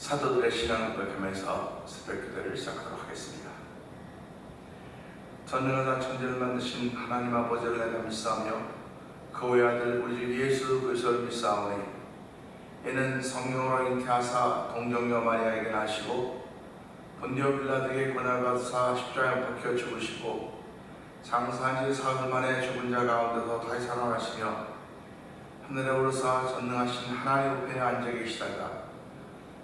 사도들의 신앙을 고백하면서 새벽기도를 시작하도록 하겠습니다. 전능하사 천지를 만드신 하나님 아버지를 내가 믿사오며 그 외아들 우리 주 예수 그리스도를 믿사오니 이는 성령으로 잉태하사 동정녀 마리아에게 나시고 본디오 빌라도에게 고난을 받으사 십자가에 박혀 죽으시고 장사한 지 사흘 만에 죽은 자 가운데서 다시 살아나시며 하늘에 오르사 전능하신 하나님 우편에 앉아 계시다가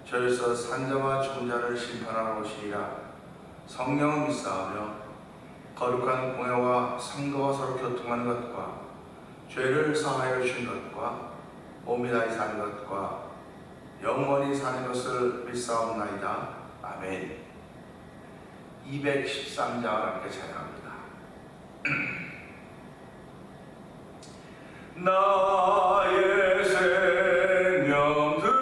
저에서 산자와 죽은 자를 심판하러 오시리라. 성령을 믿사오며 거룩한 공회와 성도와 서로 교통하는 것과 죄를 사하여 주신 것과 몸이 다시 사는 것과 영원히 사는 것을 믿사옵나이다. 아멘. 213장을 함께 찬양합니다. 나의 생명 드리니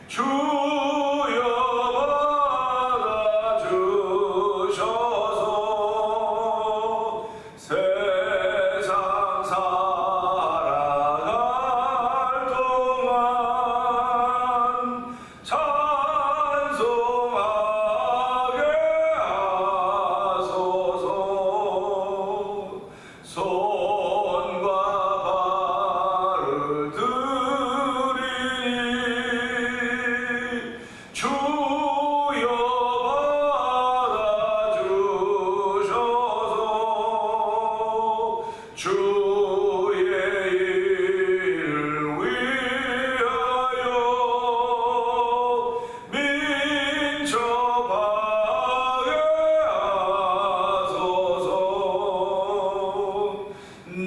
주여 받아주셔서 세상 살아갈 동안 찬송하게 하소서. 손과 발을 들이니 주여 받아주셔서 주의 일을 위하여 민첩하게 하소서.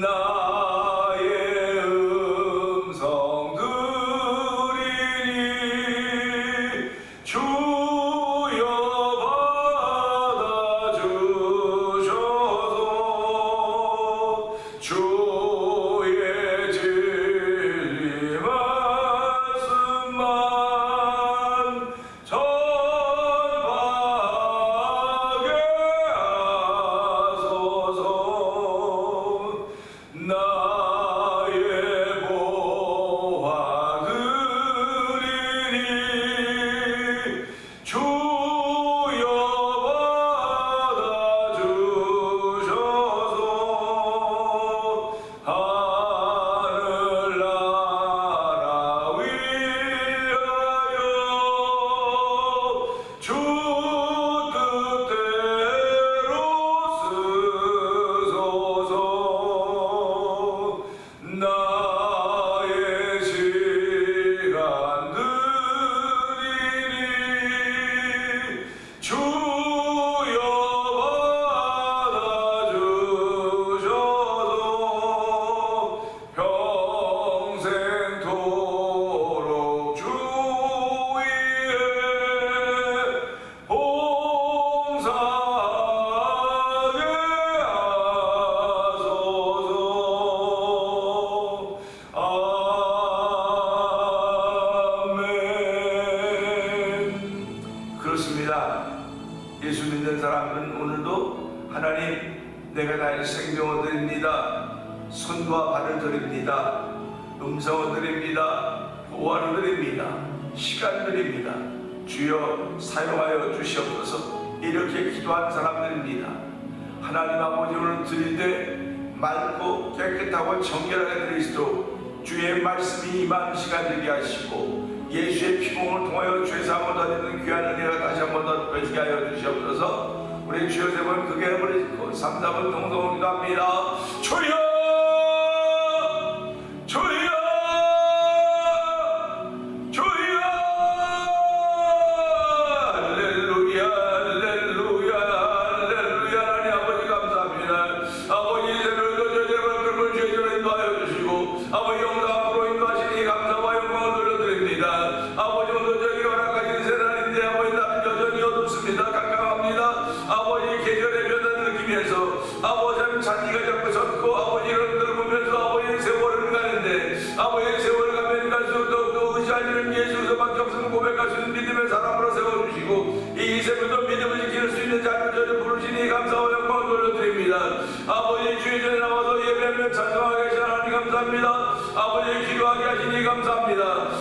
나의 음성 들이니 주여 받아주셔서 주의 진리 말씀만 전하게 하소서. 나의 보화 드리니 주여 받아주셔서 하늘나라 위하여 주 뜻대로 쓰소서. 나의 시간 드리니 주여 받아주셔서 평생토록 주 위에 봉사하게 하소서. 아멘. 그렇습니다. 예수 믿는 사람은 오늘도 하나님, 내가 나의 생명을 드립니다. 손과 발을 드립니다. 음성을 드립니다. 보화를 드립니다. 시간 드립니다. 주여 사용하여 주시옵소서. 이렇게 기도한 사람들입니다. 하나님 아버지, 오늘 드릴 때 맑고 깨끗하고 정결하게 드릴 수 있도록 주의 말씀이 임하는 시간 되게 하시고 예수의 피공을 통하여 죄사함을 얻는 귀한 은혜가 다시 한번 더 되게 하여 주시옵소서. 우리 주여 세 번 크게 해버리고 3, 4분 동동을 기도합니다. 주여! 주여! 주여! 할렐루야, 할렐루야, 할렐루야. 하나님 아버지 감사합니다. 아버지 이제는 제발 그런 죄를 인도하여 주시고 아버지 영광 앞으로 인도하시니 감사와 영광을 돌려드립니다. 아버지 오늘 저기 허락하신 세상인데 아버지 나는 여전히 어둡습니다. 깜깜합니다. 아버지 계절의 변화를 느끼면서 아버지 잔디가 자꾸 섰고 아버지 이런 것들을 보면서 아버지 세월을 가는데 아버지 세월을 가면 갈수록 더욱더 의지하시는 예수님밖에 없음을 고백할 수 있는 믿음의 사람으로 세워주시고 이 세월도 믿음을 지킬 수 있는 자를 저를 부르시니 감사와 영광을 돌려드립니다. 아버지 주의 전에 나와서 예배하며 찬송하게 하시니 하나님 감사합니다. 아버지 기도하게 하시니 감사합니다.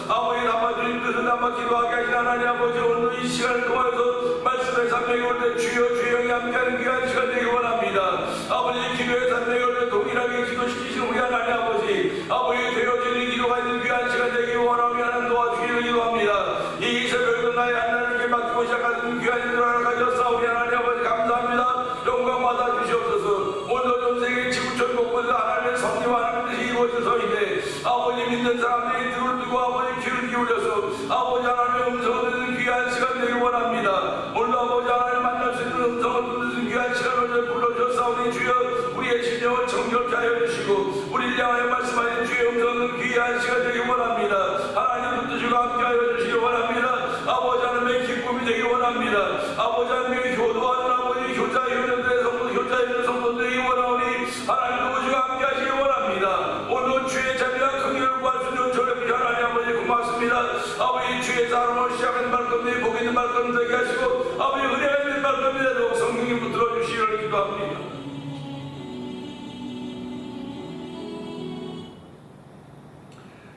귀를 뜨고 아버지 귀를 기울여서 아버지 하나님의 음성을 듣는 귀한 시간 되길 원합니다. 오늘 아버지 하나님 만날 수 있는 음성을 듣는 귀한 시간을 불러주셨사오니 주여 우리의 심령을 정결케 하여 주시고 우리를 향하여 말씀하신 주의 음성은 귀한 시간 되길 원합니다. 하나님 붙드시고 함께 하여 주시기 원합니다. 아버지 하나님의 기쁨이 되길 원합니다. 아버지 하나님의 효도하는 아버지 교자의 은혜들의 성도 교자의 은혜 성도들이 원하오니 하나님 도우시고 함께 하시기 원합니다. 오늘도 주의 자비와 긍휼을 구할 수 있는 저를 하나님 아버지 고맙습니다. 아버지 주의 사랑을 시작하는 말씀들이 복 있는 말씀 되게 하시고 아버지 은혜가 있는 말씀이 되도록 성령님 붙들어 주시기를 기도합니다.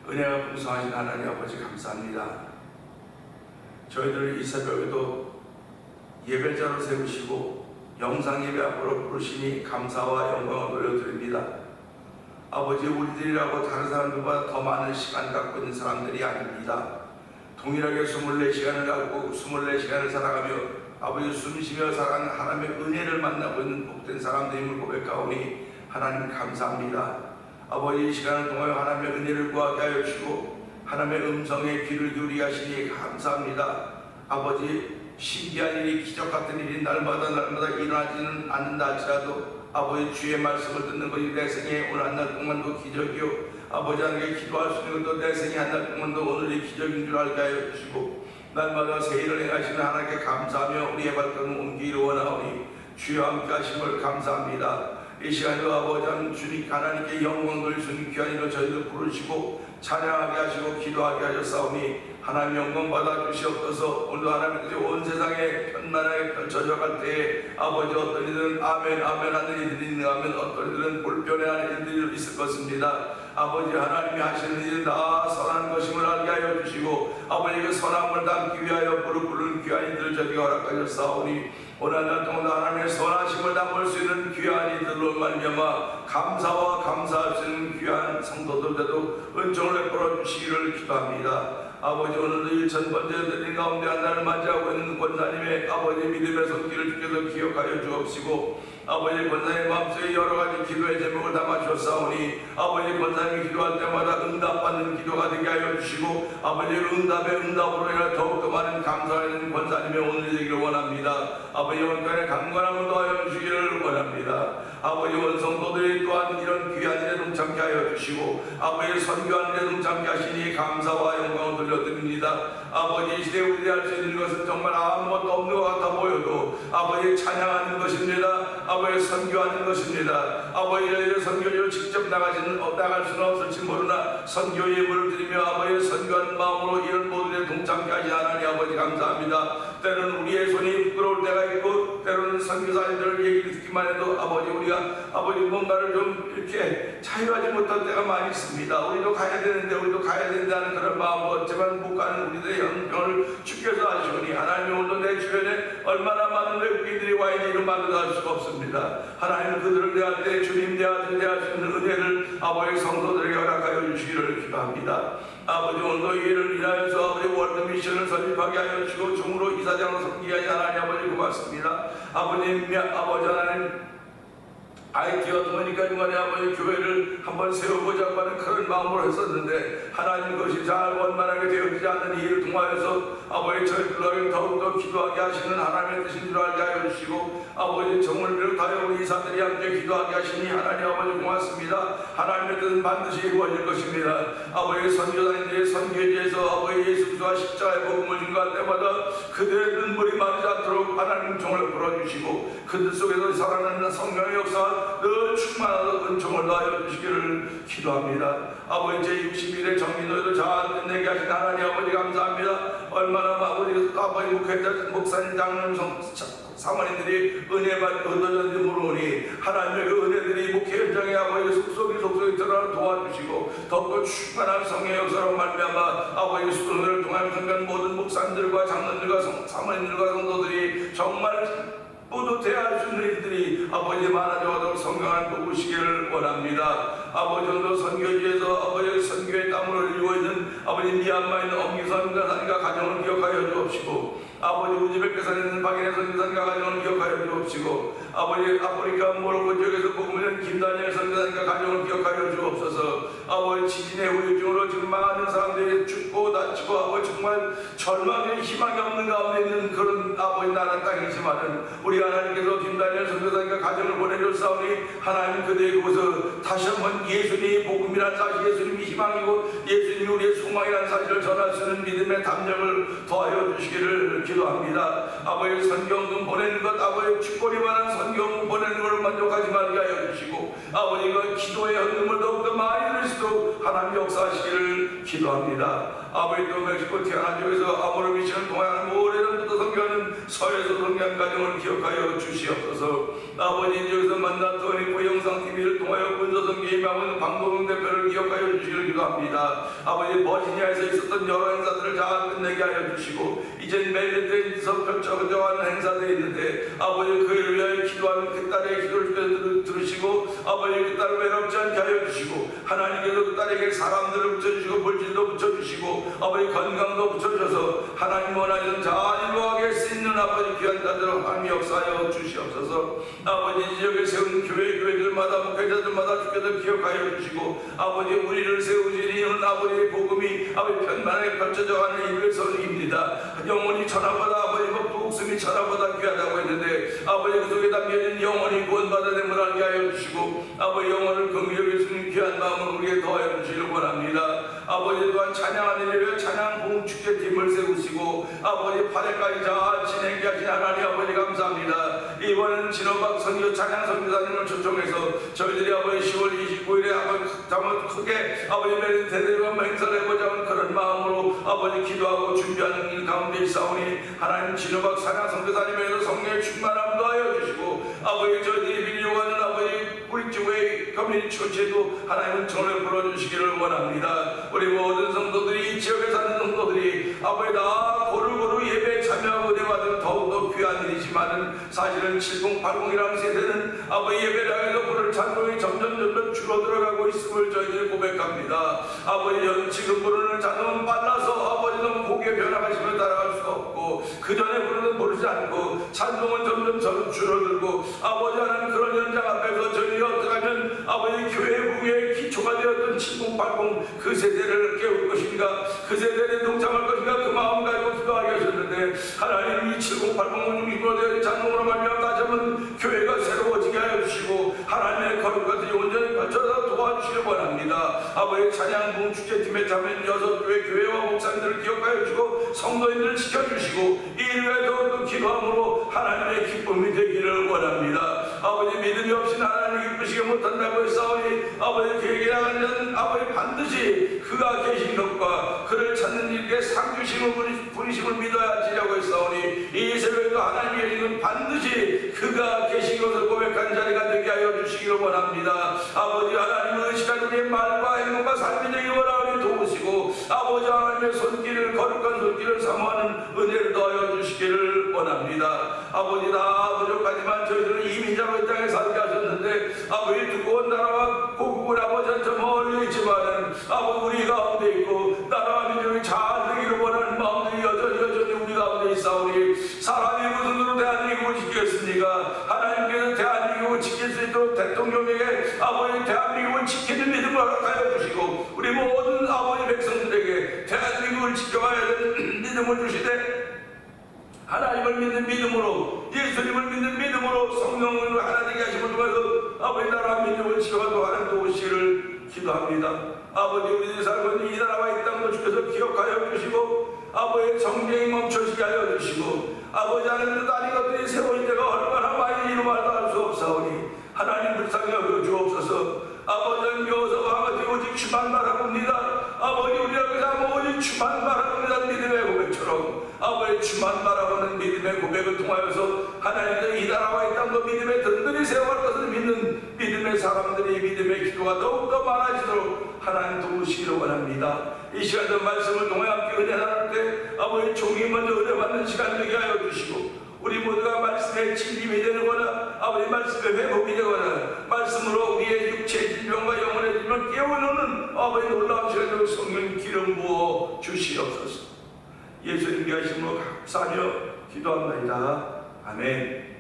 은혜가 풍성하신 하나님 아버지 감사합니다. 저희들을 이 새벽에도 예배자로 세우시고 영상 예배 앞으로 부르시니 감사와 영광을 돌려드립니다. 아버지 우리들이라고 다른 사람들보다 더 많은 시간 갖고 있는 사람들이 아닙니다. 동일하게 24시간을 갖고 24시간을 살아가며 아버지 숨쉬며 살아가는 하나님의 은혜를 만나고 있는 복된 사람들임을 고백하오니 하나님 감사합니다. 아버지 이 시간을 통하여 하나님의 은혜를 구하게 하여 주시고 하나님의 음성에 귀를 기울이게 하시니 감사합니다. 아버지 신기한 일이 기적 같은 일이 날마다 일어나지는 않는다 할지라도 아버지 주의 말씀을 듣는 것이 내 생에 오늘 한 날 동안도 기적이요 아버지 하나님께 기도할 수 있는 것도 내 생에 한 날 동안도 오늘이 기적인 줄 알게 하여 주시고 날마다 새 일을 행하시는 하나님께 감사하며 우리의 발걸음을 옮기기를 원하오니 주여 함께 하심을 감사합니다. 이 시간에도 아버지 하나님 주님 하나님께 영광을 주신 귀한 이로 저희를 부르시고 찬양하게 하시고 기도하게 하셨사오니 하나님 영광 받아 주시옵소서. 오늘도 하나님께서 온 세상에 편만하게 펼쳐져갈 때에 아버지 어떤 이들은 아멘 아멘 하는 이들이 있는가하면 어떤 이들은 불편해하는 이들이 있을 것입니다. 아버지 하나님이 하시는 일은 다 선한 것임을 알게 하여 주시고 아버지 그 선함을 담기 위하여 부르는 귀한 이들을 저에게 허락하셨사오니 오늘 날 동안 하나님의 선하심을 담을 수 있는 귀한 이들로 말미암아 감사와 감사할 수 있는 귀한 성도들에도 은총을 베풀어 주시기를 기도합니다. 아버지 오늘도 1000번째 드린 가운데 한 날을 맞이하고 있는 권사님의 아버지 믿음의 손길을 주께서 기억하여 주옵시고 아버지 권사님 마음속에 여러가지 기도의 제목을 담아 주셨사오니 아버지 권사님이 기도할 때마다 응답받는 기도가 되게 하여 주시고 아버지 응답의 응답으로 인해 더욱더 많은 감사하는 권사님의 오늘이 되기를 원합니다. 아버지 영원간의 강건함을 더하여 주시기를 원합니다. 아버지 원성도들이 또한 이런 귀한 일에 동참케 하여 주시고 아버지 선교하는 일에 동참케 하시니 감사와 영광을 돌려드립니다. 아버지 이 시대에 우리들이 할 수 있는 것은 정말 아무것도 없는 것 같아 보여도 아버지 찬양하는 것입니다. 아버지 선교하는 것입니다. 아버지 저희들 선교지로 직접 나갈 수는 없을지 모르나 선교 예물을 드리며 아버지 선교하는 마음으로 이런 모든 데 동참케 하시 하나님 아버지 감사합니다. 때로는 우리의 손이 부끄러울 때가 있고 때로는 선교사님들 얘기를 듣기만 해도 아버지 우리가 아버지 뭔가를 좀 이렇게 자유하지 못할 때가 많이 있습니다. 우리도 가야 되는데 하는 그런 마음도 없지만 못 가는 우리들의 형편을 주께서 하시오니 하나님 오늘도 내 주변에 얼마나 많은 외국인들이 와 있는지 이런 말도 할 수가 없습니다. 하나님 그들을 대할 때 주님 대할 수 있는 은혜를 아버지 성도들에게 허락하여 주시기를 기도합니다. 아버지 오늘도 이를 인하여서 아버지 월드 미션을 설립하게 하여 주시고 종으로 이사장으로 섬기게 하니 하나님 아버지 고맙습니다. 아버지 하나님 IT와 도니까 중간에 아버지 교회를 한번 세워보자고 하는 그런 마음으로 했었는데 하나님 것이 잘 원만하게 되어지지 않는 일을 통하여서 아버지 저희들에게 더욱더 기도하게 하시는 하나님의 뜻인 줄 알게 하여 주시고 아버지 정을 비롯하여 우리 이사들이 함께 기도하게 하시니 하나님 아버지 고맙습니다. 하나님의 뜻은 반드시 이루어질 것입니다. 아버지 선교사님들의 선교지에서 아버지 예수 그리스도와 십자가의 복음을 증거할 때마다 그들의 눈물이 마르지 않도록 하나님 정을 풀어주시고 그들 속에서 살아나는 성령의 역사가 늘 충만하도록 은총을 더하여 주시기를 기도합니다. 아버지 제61회 정기노예도 잘 끝내게 하신 하나님 아버지 감사합니다. 얼마나 아버지 목회자 목사님 장로님 사모님들이 은혜만 얻어졌는지 모르니 하나님의 그 은혜들이 목회 현장에 아버지 속속이 들어가 도와주시고 더욱더 충만한 성령의 역사로 말미암아 아버지 수도를 통하여 성간 모든 목사님들과 장로님들과 사모님들과 성도들이 정말 뿌듯해할 수 있는 일들이 아버지 많아져가도록 성경을 보시기를 원합니다. 아버지 오늘도 선교지에서 아버지 선교의 땀을 흘리고 있는 아버지 미얀마에 있는 엄기선 선교사님과 가정을 기억하여 주옵시고 아버지 우즈베키스탄에 있는 박인혜 선교사님과 가정을 기억하여 주옵시고 아버지 아프리카 모로코 지역에서 복음을 김다니엘 선교사님과 가정을 기억하여 주옵소서. 아버지 지진의 후유증으로 지금 많은 사람들이 죽고 다치고 아버지 정말 절망에 희망이 없는 가운데 있는 그런 아버지 나라 땅이지만은 우리 하나님께서 김다니엘 선교사님과 가정을 보내줬사오니 하나님 그들의 그곳에서 다시 한번 예수님이 복음이란 사실, 예수님이 희망이고 예수님이 우리의 소망이라는 사실을 전할 수 있는 믿음의 담력을 더하여 주시기를 기도합니다. 아버지 선교금 보내는 것, 아버지 축거리만한 선교금 보내는 것을 만족하지 말게 하여 주시고 아버지가 기도의 헌금을 더욱더 많이 드릴 수 있도록 하나님 역사하시기를 기도합니다. 아버지 또 멕시코 티아나 지역에서 아모르 미션을 통하여 오래전부터 선교하는 서에서 선교한 가정을 기억하여 주시옵소서. 아버지 지역에서 만났던 그 영상TV를 통하여 군소선교 임하는 방도동 대표를 기억하여 주시기를 기도합니다. 아버지 버지니아에서 있었던 여러 행사들을 잘 끝내게 하여 주시고 이젠 메릴랜드에서 펼쳐져가는 행사들이 있는데 아버지 그를 위하여 기도하는 그 딸의 기도를 들으시고 아버지 그 딸을 외롭지 않게 하여 주시고 하나님께서 그 딸에게 사람들을 붙여주시고 물질도 붙여주시고 아버지 건강도 붙여줘서 하나님 원하시는 잘 이루어가게 쓰이는 아버지 귀한 자들을 하나님 역사하여 주시옵소서. 아버지 지역에 세운 교회들마다 목회자들마다 주께서 기억하여 주시고 아버지 우리를 세우시는 아버지의 복음이 아버지 편만하게 펼쳐져가는 이유의 설입니다. 영혼이 천하보다 아버지 목숨이 천하보다 귀하다고 했는데 아버지 그 속에 담겨있는 영혼이 구원받아냄을 알게 하여 주시고 아버지 영혼을 긍휼히 여기시는 귀한 마음을 우리에게 더하여 주시기를 원합니다. 아버지 또한 찬양하는 일에 찬양 봉축제팀을 세우시고 아버지 8회까지 잘 진행케 하신 하나님 아버지 감사합니다. 이번에는 진호박 선교 찬양 선교사님을 초청해서 저희들이 아버지 10월 29일에 아버지 크게 아버지 메린 대대관 행사를 해보자는 그런 마음으로 아버지 기도하고 준비하는 일 가운데 있사오니 하나님 진호박 찬양 선교사님에서 성령의 충만함도 하여 주시고 아버지 저희들이 빌려고 하는 아버지 우리교회 커뮤니티 초치에도 하나님은 전을 불러주시기를 원합니다. 우리 모든 성도들이 이 지역에 사는 성도들이 아버지 다 고루고루 예배에 참여하고 은혜받은 더욱더 귀한 일이지만은 사실은 7080이라는 세대는 아버지 예배를 향해서 부를 찬송이 점점 줄어들어가고 있음을 저희들이 고백합니다. 아버지 지금 부르는 찬송은 빨라서 아버지 너무 곡의 변화가시면 따라갈 수가 없고 그 전에 부르지 않고 찬송은 점점 줄어들고 아버지 하나님 그런 현장 앞에서 저희들이 어떻게 하면 아버지 교회 부의 기초가 되었던 7080 그 세대를 깨울 것인가 그 세대를 동참할 것인가 그 마음 가지고 기도하게 하셨는데 하나님 이 7080 중심으로 되어 찬송으로 말미암아 다시 한번 교회가 새로워지게 하여 주시고 하나님의 거룩까지 온전히 펼쳐서 도와주시길 원합니다. 아버지 찬양 봉축제팀에 참여한 6교회 교회와 목사님들을 기억하여 주시고 성도인들을 지켜주시고 이 일에 더욱더 기도함으로 하나님의 기쁨이 되기를 원합니다. 아버지 믿음이 없이는 하나님 기쁘시게 못한다고 했사오니 아버지 그에게 나가는 자는 아버지 반드시 그가 계신 것과 그를 찾는 일에 상주심을 부리심을 믿어야 지라고 했사오니 이 새벽에도 하나님이 계신 반드시 그가 계신 것을 고백한 자리가 되게 하여 주시기를 원합니다. 아버지 하나님은 의식한 우리의 말과 행동과 삶이 되기 원하오니 도우시고 아버지 하나님의 손길을 거룩한 손길을 사모하는 은혜를 더하여 주시기를 원합니다. 아버지 다 부족하지만 저희들은 이민자로 이 땅에 살게 하셨는데 아버지 두꺼운 나라와 고국을 아버지 저 멀리 있지만은 아버지 우리 가운데 있고 나라와 민족이 잘 되기를 원하는 마음들이 여전히 우리 가운데 있사오니 사람이 무슨 으로 대한민국을 지키겠습니까? 하나님께서 대한민국을 지킬 수 있도록 대통령에게 아버지 대한민국을 지키는 믿음을 허락하여 주시고 우리 모든 아버지 백성들에게 대한민국을 지켜가야 되는 믿음을 주시되 하나님을 믿는 믿음으로 예수님을 믿는 믿음으로 성령을 하나 되게 하심을 통해서 아버지 나라 민족을 지켜가도 하는 도우시기를 기도합니다. 아버지 우리들이 살고 있는 이 나라와 이 땅도 주께서 기억하여 주시고 아버지의 정쟁이 멈춰지게 하여 주시고 아버지 하나님도 다리 것들이 세워질 때가 얼마나 많이 이루말도 할 수 없사오니 하나님 불쌍히 여겨 주옵소서. 아버지는 묘서 아버지 오직 주만 바라봅니다. 아버지 우리 여기서 오직 주만 바라봅니다. 믿음의 고백처럼 아버지 주만 바라보는 믿음의 고백을 통하여서 하나님께서 이 나라와 이 땅도 믿음의 든든히 세워갈 것을 믿는 믿음의 사람들이 믿음의 기도가 더욱더 많아지도록 하나님 도우시기를 원합니다. 이 시간도 말씀을 통해 함께 은혜 나눌 때 아버지 종이 먼저 은혜 받는 시간 되게 하여 주시고 우리 모두가 말씀의 진림이 되거나 아버지 말씀의 회복이 되거나 말씀으로 우리의 육체의 질병과 영혼의 질병을 깨워놓는 아버지 놀라운 시간으로 성령 기름 부어 주시옵소서. 예수님께 하심으로 감사하며 기도합니다. 아멘.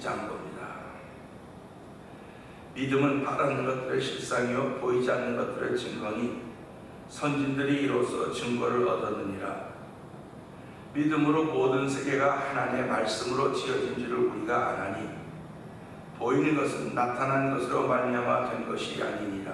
1장 겁니다. 믿음은 바라는 것들의 실상이요 보이지 않는 것들의 증거니 선진들이 이로써 증거를 얻었느니라. 믿음으로 모든 세계가 하나님의 말씀으로 지어진 줄을 우리가 아나니 보이는 것은 나타난 것으로 말미암아 된 것이 아니니라.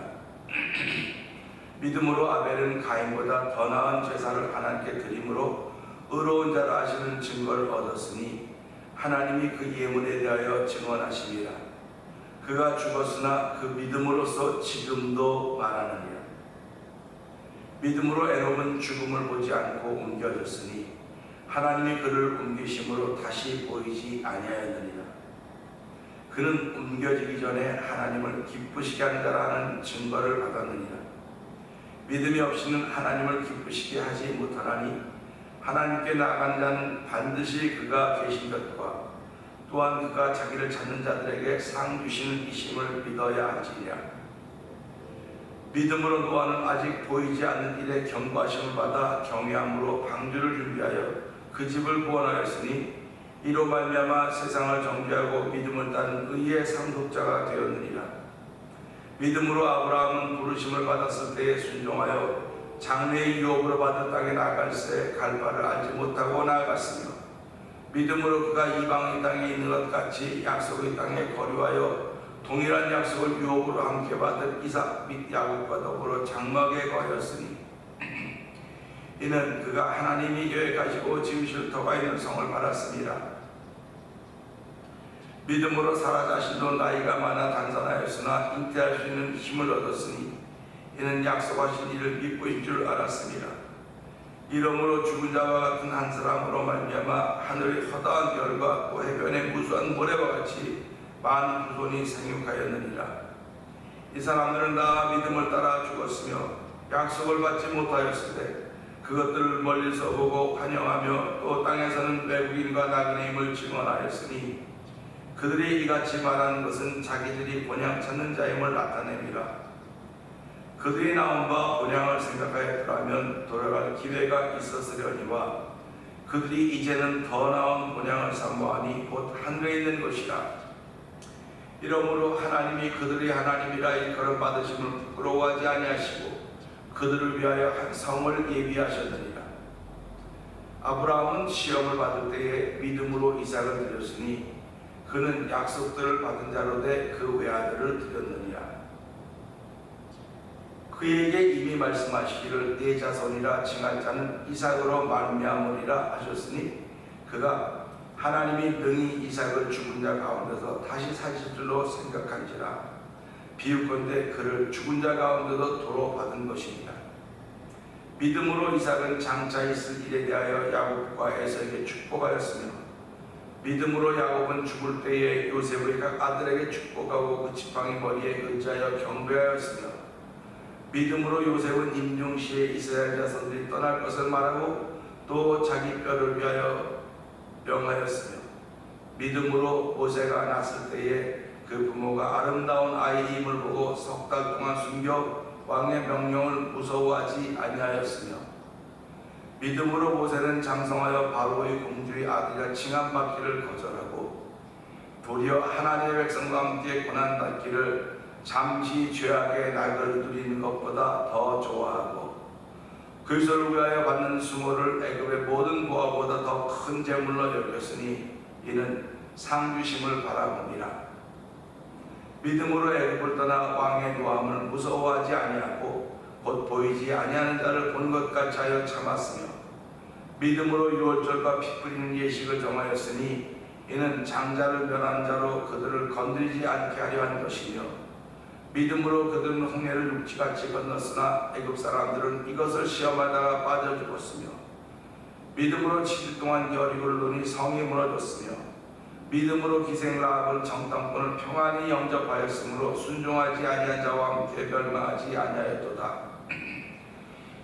믿음으로 아벨은 가인보다 더 나은 제사를 하나님께 드림으로 의로운 자라 하시는 증거를 얻었으니 하나님이 그 예문에 대하여 증언하심이라. 그가 죽었으나 그 믿음으로써 지금도 말하느니라. 믿음으로 에녹은 죽음을 보지 않고 옮겨졌으니 하나님이 그를 옮기심으로 다시 보이지 아니하였느니라. 그는 옮겨지기 전에 하나님을 기쁘시게 하는 자라는 증거를 받았느니라. 믿음이 없이는 하나님을 기쁘시게 하지 못하나니 하나님께 나아간 자는 반드시 그가 계신 것과 또한 그가 자기를 찾는 자들에게 상 주시는 이심을 믿어야 하지니라. 믿음으로 노아는 아직 보이지 않는 일에 경고하심을 받아 경외함으로 방주를 준비하여 그 집을 구원하였으니 이로 말미암아 세상을 정죄하고 믿음을 따른 의의 상속자가 되었느니라. 믿음으로 아브라함은 부르심을 받았을 때에 순종하여 장래의 유업으로 받은 땅에 나아갈새 갈 바를 알지 못하고 나아갔으며 믿음으로 그가 이방의 땅에 있는 것 같이 약속의 땅에 거류하여 동일한 약속을 유업으로 함께 받은 이삭 및 야곱과 더불어 장막에 거하였으니 이는 그가 하나님이 계획하시고 지으실 터가 있는 성을 받았습니다. 믿음으로 사라 자신도 나이가 많아 단산하였으나 잉태할 수 있는 힘을 얻었으니 이는 약속하신 이를 믿고 있을 줄 알았습니다. 이러므로 죽은 자와 같은 한 사람으로 말미암아 하늘의 허다한 별과 또 해변의 무수한 모래와 같이 많은 후손이 생육하였느니라. 이 사람들은 다 믿음을 따라 죽었으며 약속을 받지 못하였을 때 그것들을 멀리서 보고 환영하며 또 땅에서는 외국인과 낙인임을 증언하였으니 그들이 이같이 말하는 것은 자기들이 본향 찾는 자임을 나타냅니다. 그들이 나온 바 본향을 생각하였더라면 돌아갈 기회가 있었으려니와 그들이 이제는 더 나은 본향을 사모하니 곧 하늘에 있는 것이라. 이러므로 하나님이 그들이 하나님이라 일컬음 받으심을 부끄러워하지 아니하시고 그들을 위하여 한 성을 예비하셨느니라. 아브라함은 시험을 받을 때에 믿음으로 이삭을 드렸으니 그는 약속들을 받은 자로 돼 그 외아들을 드렸느니라. 그에게 이미 말씀하시기를 내 자손이라 칭할 자는 이삭으로 말미암으리라 하셨으니 그가 하나님이 능히 이삭을 죽은 자 가운데서 다시 사실 줄로 생각한지라 비유컨대 그를 죽은 자 가운데서 도로 받은 것입니다. 믿음으로 이삭은 장차 있을 일에 대하여 야곱과 에서에게 축복하였으며 믿음으로 야곱은 죽을 때에 요셉의 각 아들에게 축복하고 그 지팡이 머리에 의지하여 경배하였으며 믿음으로 요셉은 임종시에 이스라엘 자손들이 떠날 것을 말하고 또 자기 뼈를 위하여 명하였으며 믿음으로 모세가 났을 때에 그 부모가 아름다운 아이임을 보고 석 달 동안 숨겨 왕의 명령을 무서워하지 아니하였으며 믿음으로 모세는 장성하여 바로의 공주의 아들이라 칭함받기를 거절하고 도리어 하나님의 백성과 함께 고난받기를 잠시 죄악의 낙을 누리는 것보다 더 좋아하고 그리스도를 위하여 받는 수모를 애굽의 모든 보화보다 더 큰 재물로 여겼으니 이는 상주심을 바라봅니다. 믿음으로 애굽을 떠나 왕의 노함을 무서워하지 아니하고 곧 보이지 아니하는 자를 본 것 같이 하여 참았으며 믿음으로 유월절과 피 뿌리는 예식을 정하였으니 이는 장자를 면한 자로 그들을 건드리지 않게 하려 한 것이며 믿음으로 그들은 홍해를 육지같이 건넜으나 애굽 사람들은 이것을 시험하다가 빠져 죽었으며 믿음으로 7일 동안 여리고를 노니 성이 무너졌으며 믿음으로 기생 라합은 정탐꾼을 평안히 영접하였으므로 순종하지 아니한 자와 함께 멸망하지 아니하였도다.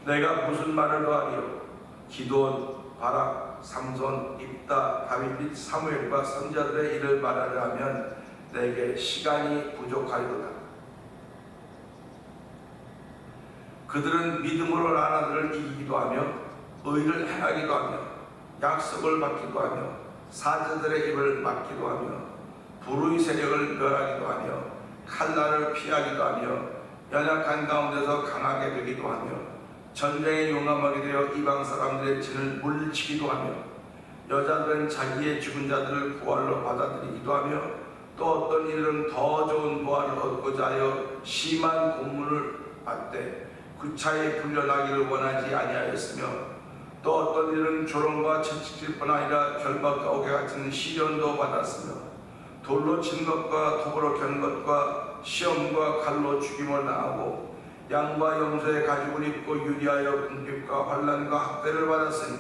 내가 무슨 말을 더하리요? 기드온, 바락, 삼손, 입다, 다윗 및 사무엘과 선지자들의 일을 말하려 하면 내게 시간이 부족하리로다. 그들은 믿음으로 나라들을 이기기도 하며 의를 행하기도 하며 약속을 받기도 하며 사자들의 입을 막기도 하며 불의 세력을 멸하기도 하며 칼날을 피하기도 하며 연약한 가운데서 강하게 되기도 하며 전쟁에 용감하게 되어 이방 사람들의 진을 물리치기도 하며 여자들은 자기의 죽은 자들을 부활로 받아들이기도 하며 또 어떤 이들은 더 좋은 부활을 얻고자 하여 심한 고문을 받되 구차히 풀려나기를 원하지 아니하였으며 또 어떤 이들은 조롱과 채찍질 뿐 아니라 결박과 옥에 같은 시련도 받았으며 돌로 친 것과 톱으로 캔 것과 시험과 칼로 죽임을 당하고 양과 염소의 가죽을 입고 유리하여 궁핍과 환난과 학대를 받았으니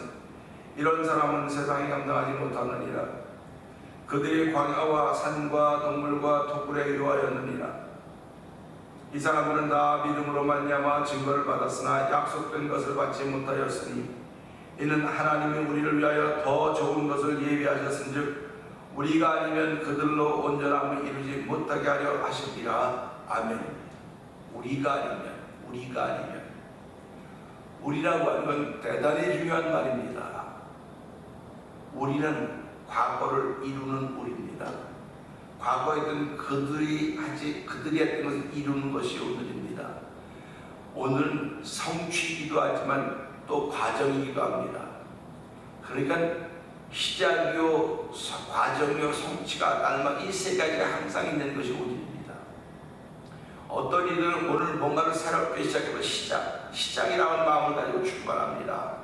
이런 사람은 세상이 감당하지 못하느니라. 그들이 광야와 산과 동물과 토굴에 유하였느니라. 이 사람들은 다 믿음으로 말미암아 증거를 받았으나 약속된 것을 받지 못하였으니 이는 하나님이 우리를 위하여 더 좋은 것을 예비하셨은즉 우리가 아니면 그들로 온전함을 이루지 못하게 하려 하십니라. 아멘. 우리가 아니면 우리라고 하는 건 대단히 중요한 말입니다. 우리는 과거를 이루는 우리입니다. 과거에 있던 그들이 했던 것을 이루는 것이 오늘입니다. 오늘은 성취이기도 하지만 또 과정이기도 합니다. 그러니까 시작이요, 과정이요, 성취가 날마다 이 세 가지가 항상 있는 것이 오늘입니다. 어떤 이들은 오늘 뭔가를 새롭게 시작해서 시작이라는 마음을 가지고 출발합니다.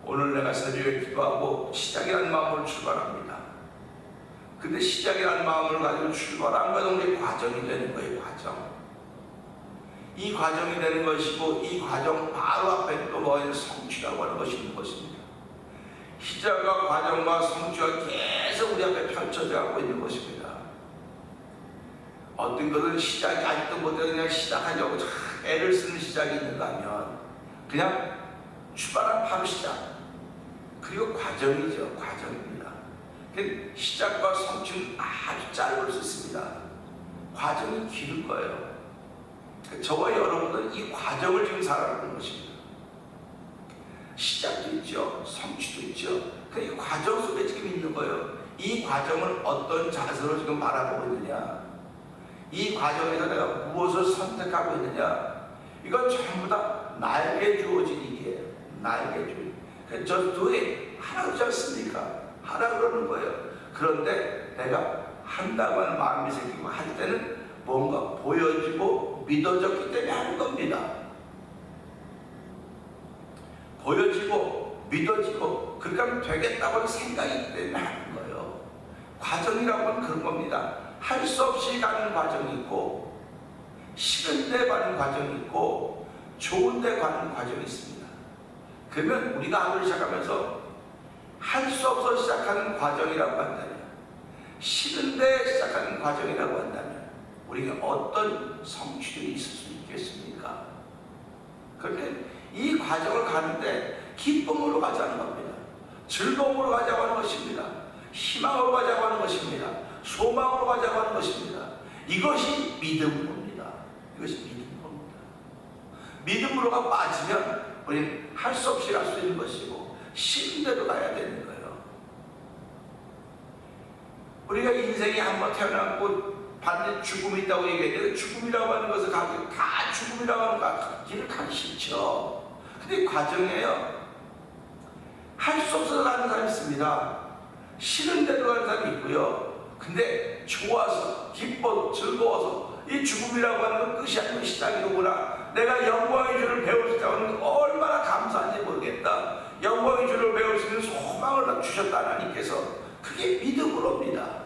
오늘 내가 새벽에 기도하고 시작이라는 마음으로 출발합니다. 근데 시작이라는 마음을 가지고 출발한 것은 과정이 되는 거예요. 과정. 이 과정이 되는 것이고 이 과정 바로 앞에 또 뭐예요? 성취라고 하는 것이 있는 것입니다. 시작과 과정과 성취가 계속 우리 앞에 펼쳐져 가고 있는 것입니다. 어떤 것은 시작이 아직도 못해서 그냥 시작하려고 애를 쓰는 시작이 있는가 하면 그냥 출발한 바로 시작. 그리고 과정이죠. 과정입니다. 시작과 성취는 아주 짧을 수 있습니다. 과정이 길 거예요. 저와 여러분은 이 과정을 지금 살아가는 것입니다. 시작도 있죠. 성취도 있죠. 이 과정 속에 지금 있는 거예요. 이 과정을 어떤 자세로 지금 바라보고 있느냐, 이 과정에서 내가 무엇을 선택하고 있느냐, 이건 전부 다 나에게 주어진 일이에요. 나에게 주어진. 저 도에 하라 그러지 않습니까? 하라 그러는 거예요. 그런데 내가 한다고 하는 마음이 생기고 할 때는 뭔가 보여지고 믿어졌기 때문에 하는 겁니다. 보여지고 믿어지고 그러니까 되겠다고 하는 생각이 있기 때문에 하는 거예요. 과정이라고 하는 그런 겁니다. 할 수 없이 가는 과정이 있고 싫은 데 가는 과정이 있고 좋은 데 가는 과정이 있습니다. 그러면 우리가 하루를 시작하면서 할 수 없어 시작하는 과정이라고 한다면, 싫은데 시작하는 과정이라고 한다면 우리가 어떤 성취들이 있을 수 있겠습니까? 그런데 이 과정을 가는데 기쁨으로 가자는 겁니다. 즐거움으로 가자고 하는 것입니다. 희망으로 가자고 하는 것입니다. 소망으로 가자고 하는 것입니다. 이것이 믿음입니다. 이것이 믿음입니다. 믿음으로가 빠지면 우리는 할 수 없이 갈 수 있는 것이고 싫은데도 가야 되는 거예요. 우리가 인생이 한번 태어났고 반드시 죽음이 있다고 얘기했는데 죽음이라고 하는 것을 가지고 다 죽음이라고 하는 것 길을 가기 싫죠. 근데 과정이에요. 할 수 없어서 가는 사람이 있습니다. 싫은데도 가는 사람이 있고요. 근데 좋아서 기뻐서 즐거워서 이 죽음이라고 하는 건 끝이 아니고 시작이로구나. 내가 영광의 주를 배울 수 있다는 건 얼마나 감사한지 모르겠다. 영광의 주를 배울 수 있는 소망을 주셨다 하나님께서. 그게 믿음으로입니다.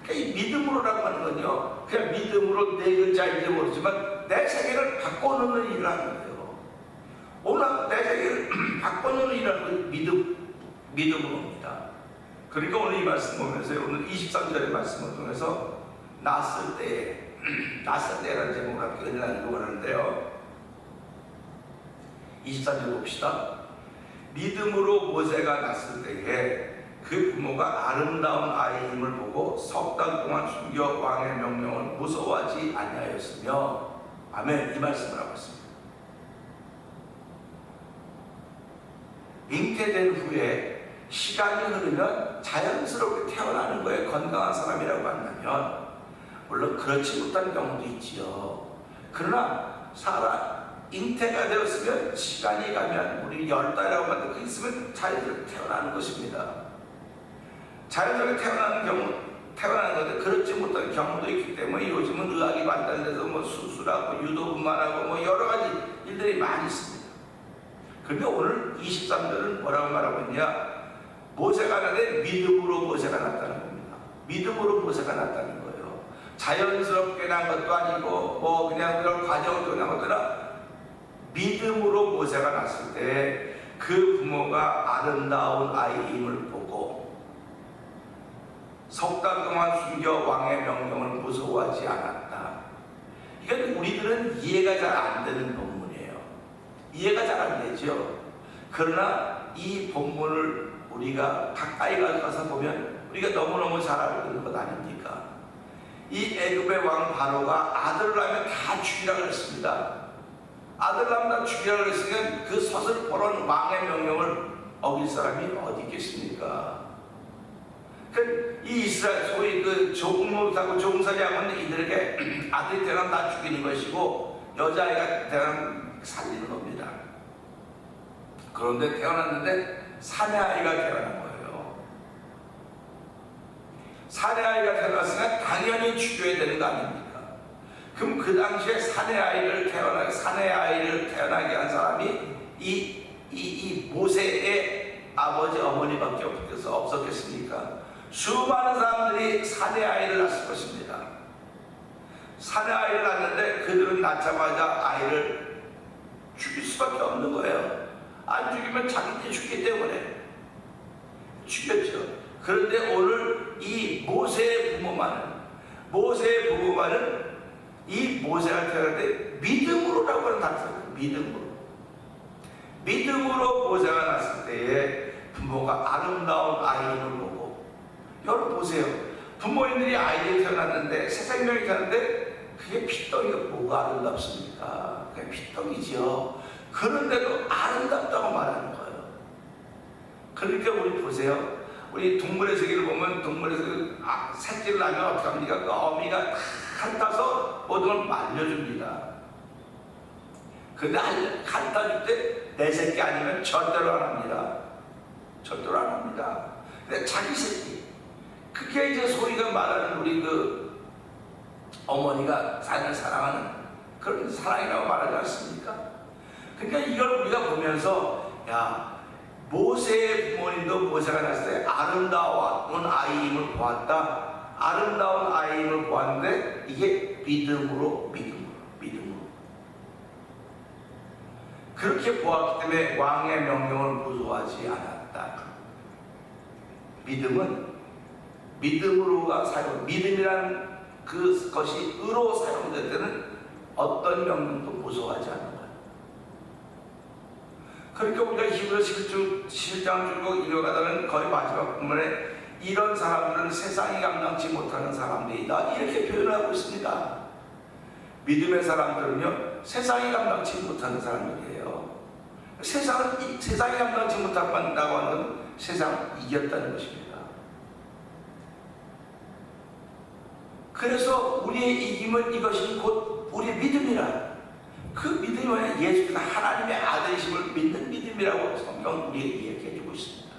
그러니까 이 믿음으로라고 하는 건요, 그냥 믿음으로 네 글자인지 모르지만 내 세계를 바꿔놓는 일을 하는 거예요. 오늘 내 세계를 바꿔놓는 일을 하는 건 믿음으로입니다. 그러니까 오늘 이 말씀 보면서 오늘 23절의 말씀을 통해서 낯설 때라는 제목을 함께 은혜를 하는데요. 24절 봅시다. 믿음으로 모세가 낳았을 때에 그 부모가 아름다운 아이임을 보고 석 달 동안 숨겨 왕의 명령을 무서워하지 아니하였으며, 아멘. 이 말씀을 하고 있습니다. 잉태된 후에 시간이 흐르면 자연스럽게 태어나는 거예요. 건강한 사람이라고 만나면. 물론 그렇지 못한 경우도 있지요. 그러나 잉태가 되었으면 시간이 가면 우리 10달이라고 만든 그 있으면 자연스럽게 태어나는 것입니다. 자연스럽게 태어나는 건데 그렇지 못한 경우도 있기 때문에 요즘은 의학이 발달돼서 뭐 수술하고 유도분만하고 뭐 여러 가지 일들이 많이 있습니다. 그런데 오늘 23절은 뭐라고 말하고 있냐? 모세가 나되 믿음으로 모세가 났다는 겁니다. 믿음으로 모세가 났다는 거예요. 자연스럽게 난 것도 아니고 뭐 그냥 그런 과정으로 난 것도 아니라 믿음으로 모세가 났을 때 그 부모가 아름다운 아이임을 보고 석 달 동안 숨겨 왕의 명령을 무서워하지 않았다. 이건 우리들은 이해가 잘 안 되는 본문이에요. 이해가 잘 안 되죠. 그러나 이 본문을 우리가 가까이 가서 보면 우리가 너무너무 잘 알고 있는 것 아닙니까? 이 애굽의 왕 바로가 아들을 낳으면 다 죽이라 그랬습니다. 아들 낳으면 다 죽이라 그랬으면 그 서슬퍼런 왕의 명령을 어길 사람이 어디 있겠습니까? 이 이스라엘 소위 그 조국못하고 종살이하면 이들에게 아들이 태어나면 다 죽이는 것이고 여자아이가 태어나면 살리는 겁니다. 그런데 태어났는데 사내 아이가 태어난 거예요. 사내 아이가 태어났으니까 당연히 죽여야 되는 거 아닙니까? 그럼 그 당시에 사내 아이를 태어나게 한 사람이 이 모세의 아버지 어머니밖에 없었겠습니까? 수많은 사람들이 사내 아이를 낳았을 것입니다. 사내 아이를 낳았는데 그들은 낳자마자 아이를 죽일 수밖에 없는 거예요. 안 죽이면 자기들이 죽기 때문에 죽였죠. 그런데 오늘 이 모세의 부모만은 이 모세가 태어날 때 믿음으로라고 하는 단어예요. 믿음으로 모세가 났을 때에 부모가 아름다운 아이임을 보고, 여러분 보세요. 부모님들이 아이들이 태어났는데 새 생명이 태어났는데 그게 피덩이가 뭐가 아름답습니까? 그게 피덩이지요. 그런데도 아름답다고 말하는 거예요. 그러니까 우리 보세요. 우리 동물의 세계를 보면 동물에서 새끼를 낳으면 어떻게 합니까? 그 어미가 핥아서 모든 걸 말려줍니다. 근데 핥아줄 때 내 새끼 아니면 절대로 안 합니다. 절대로 안 합니다. 근데 자기 새끼, 그게 이제 소리가 말하는 우리 그 어머니가 자기를 사랑하는 그런 사랑이라고 말하지 않습니까? 그러니까 이걸 우리가 보면서 야, 모세의 부모님도 모세가 났을 때 아름다운 아이임을 보았다. 아름다운 아이임을 보았는데 이게 믿음으로 그렇게 보았기 때문에 왕의 명령을 무서워하지 않았다. 믿음으로가 믿음이라는 그것이 의로 사용될 때는 어떤 명령도 무서워하지 않는 거예요. 그러니까 우리가 히브리서 7장 쭉 읽어가다는 거의 마지막 부분에 이런 사람들은 세상이 감당치 못하는 사람들이다, 이렇게 표현하고 있습니다. 믿음의 사람들은요, 세상이 감당치 못하는 사람들이에요. 세상이 감당치 못한다고 하는 건 세상을 이겼다는 것입니다. 그래서 우리의 이김은 이것이 곧 우리의 믿음이라. 그 믿음이 뭐냐? 예수께서 하나님의 아들이심을 믿는 믿음이라고 성경은 우리에게 얘기해주고 있습니다.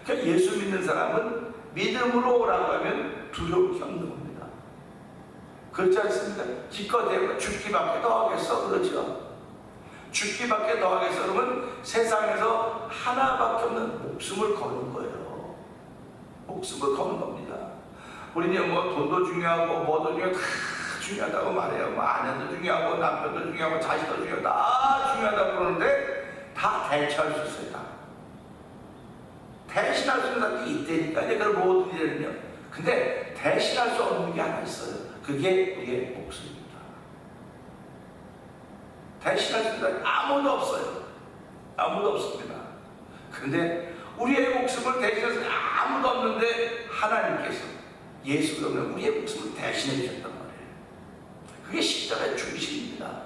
그러니까 예수 믿는 사람은 믿음으로 오라고 하면 두려움이 없는 겁니다. 그렇지 않습니까? 기껏 대고 죽기밖에 더 하겠어, 그렇죠? 죽기밖에 더 하겠어 그러면 세상에서 하나밖에 없는 목숨을 거는 거예요. 목숨을 거는 겁니다. 우리는 뭐 돈도 중요하고 뭐도 중요하고 다 중요하다고 말해요. 뭐 아내도 중요하고 남편도 중요하고 자식도 중요하고 다 중요하다고 그러는데 다 대처할 수 있어요. 다 대신할 수 있는 사람이 있다니까. 그걸 모든 일은요. 근데 대신할 수 없는 게 하나 있어요. 그게 우리의 목숨입니다. 대신할 수 있는 사람이 아무도 없어요. 아무도 없습니다. 근데 우리의 목숨을 대신할 수 아무도 없는데 하나님께서 예수 그러면 우리의 목숨을 대신해 주셨단 말이에요. 그게 십자가의 중심입니다.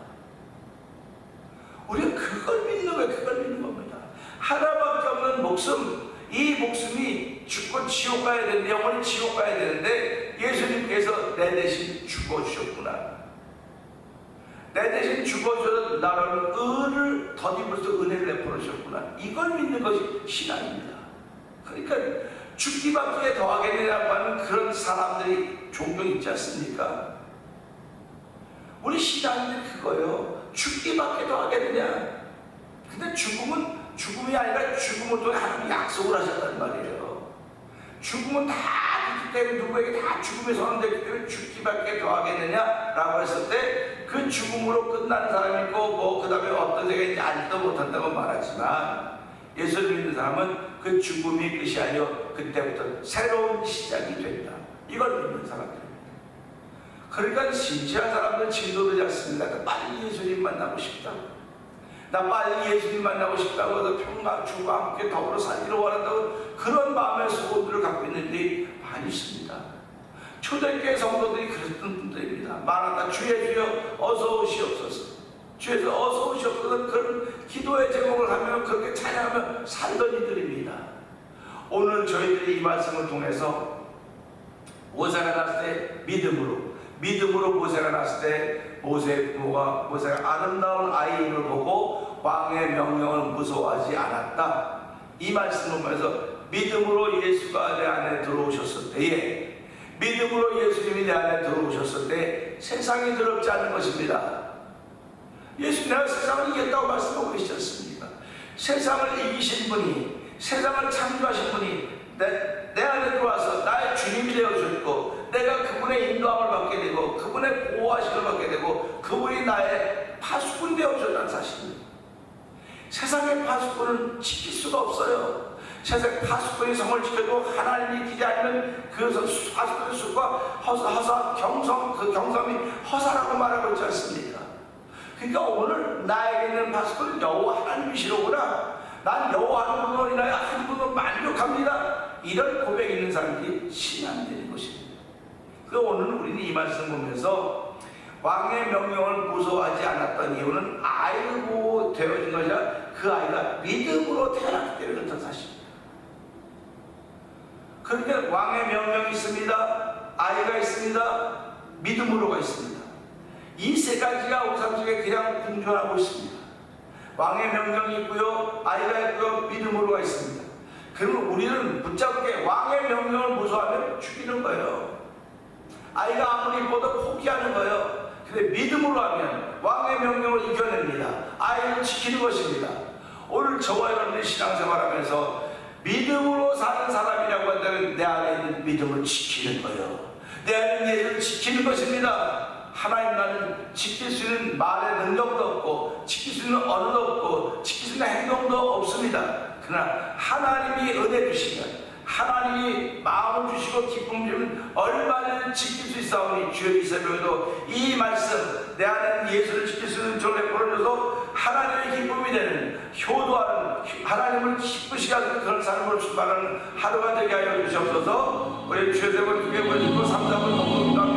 우리가 그걸 믿는 겁니다. 하나밖에 없는 목숨, 이 목숨이 죽고 지옥 가야 되는데, 영원히 지옥 가야 되는데 예수님께서 내 대신 죽어주셨구나. 내 대신 죽어줘서 나를 의를 덧입어서 은혜를 베풀어 주셨구나. 이걸 믿는 것이 신앙입니다. 그러니까 죽기밖에 더하겠느냐고 하는 그런 사람들이 종종 있지 않습니까? 우리 신앙인들이 그거예요. 죽기밖에 더하겠느냐. 근데 죽음이 아니라 죽음을 통해 하나님이 약속을 하셨단 말이에요. 죽음은 다 있기 때문에, 누구에게 다 죽음이 선언되기 때문에 죽기밖에 더하겠느냐라고 했을 때 그 죽음으로 끝나는 사람이 있고 그 다음에 어떤 데가 있는지 알지도 못한다고 말하지만, 예수를 믿는 사람은 그 죽음이 끝이 아니요 그때부터 새로운 시작이 된다. 이걸 믿는 사람들입니다. 그러니까 진지한 사람들은 진도되지 않습니다. 빨리 예수님 만나고 싶다. 나 빨리 예수님 만나고 싶다고 해서 평강 주와 함께 더불어 살기를 원한다고 그런 마음의 소원들을 갖고 있는 분들이 많이 있습니다. 초대교회 성도들이 그랬던 분들입니다. 마라나 주의 주여 어서 오시옵소서, 주에서 어서 오시옵소서, 그런 기도의 제목을 하면 그렇게 찬양하며 살던 이들입니다. 오늘 저희들이 이 말씀을 통해서 모세가 났을 때 믿음으로 모세가 났을 때 모세가 아름다운 아이를 보고 왕의 명령을 무서워하지 않았다. 이 말씀을 보면서 믿음으로 예수가 내 안에 들어오셨을 때에, 믿음으로 예수님이 내 안에 들어오셨을 때 세상이 더럽지 않은 것입니다. 예수님, 내가 세상을 이겼다고 말씀하고 계시지 않습니까? 세상을 이기신 분이, 세상을 창조하신 분이 내 안에 들어와서 나의 주님이 되어주셨고, 내가 그분의 인도함을 받게 되고 그분의 보호하심을 받게 되고 그분이 나의 파수꾼 되어주셨다는 사실입니다. 세상의 파수꾼은 지킬 수가 없어요. 세상 파수꾼이 성을 지켜도 하나님이 지키지 않으면 그 파수꾼의 수가 그 경성이 허사라고 말하고 있지 않습니까? 그러니까 오늘 나에게 있는 파수꾼은 여호와 하나님이시로구나. 난 여호와 한 분으로 인하여 한 분으로 만족합니다. 이런 고백이 있는 사람들이 신앙이 되는 것입니다. 그 오늘 우리는 이 말씀 보면서 왕의 명령을 무서워하지 않았던 이유는 아이를 보고 되어진 것이 아니라 그 아이가 믿음으로 태어났기 때문에 그렇다는 사실입니다. 그런데 왕의 명령이 있습니다. 아이가 있습니다. 믿음으로가 있습니다. 이 세 가지가 우리 삶 속에 그냥 공존하고 있습니다. 왕의 명령이 있고요, 아이가 있고요, 믿음으로가 있습니다. 그러면 우리는 붙잡게 왕의 명령을 무서워하면 죽이는 거예요. 아이가 아무리 이뻐도 포기하는 거예요. 근데 믿음으로 하면 왕의 명령을 이겨냅니다. 아이를 지키는 것입니다. 오늘 저와 여러분의 신앙생활하면서 믿음으로 사는 사람이라고 한다면 내 안에 있는 믿음을 지키는 거예요. 내 안에 있는 예수를 지키는 것입니다. 하나님, 나는 지킬 수 있는 말의 능력도 없고 지킬 수 있는 언어도 없고 지킬 수 있는 행동도 없습니다. 그러나 하나님이 은혜 주시면, 하나님이 마음을 주시고 기쁨 주시면 얼마나 지킬 수 있사오니, 주여 이 새벽에도 이 말씀 내 안에 예수를 지킬 수 있는 저를 베풀어줘서 하나님의 기쁨이 되는, 효도하는, 하나님을 기쁘시게 하는 그런 삶으로 출발하는 하루가 되게 하여 주시옵소서. 우리 주여 세번 두개 보여주고 3, 4번 넘깁니다.